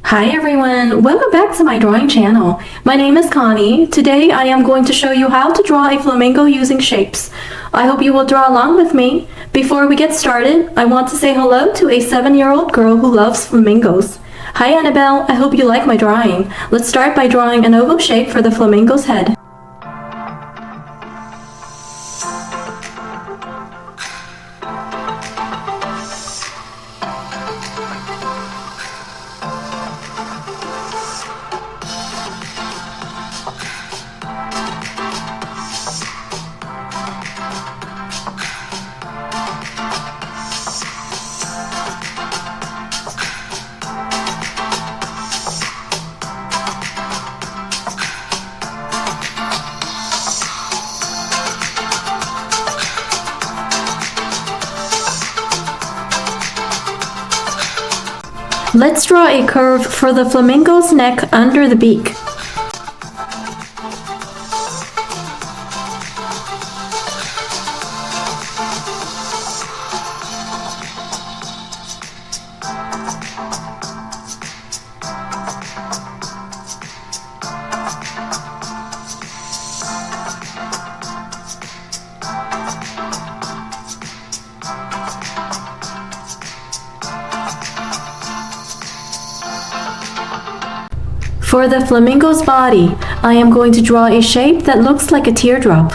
Hi everyone, welcome back to my drawing channel. My name is Connie. Today I am going to show you how to draw a flamingo using shapes. I hope you will draw along with me. Before we get started, I want to say hello to a 7-year-old girl who loves flamingos. Hi Annabelle, I hope you like my drawing. Let's start by drawing an oval shape for the flamingo's head. Let's draw a curve for the flamingo's neck under the beak. For the flamingo's body, I am going to draw a shape that looks like a teardrop.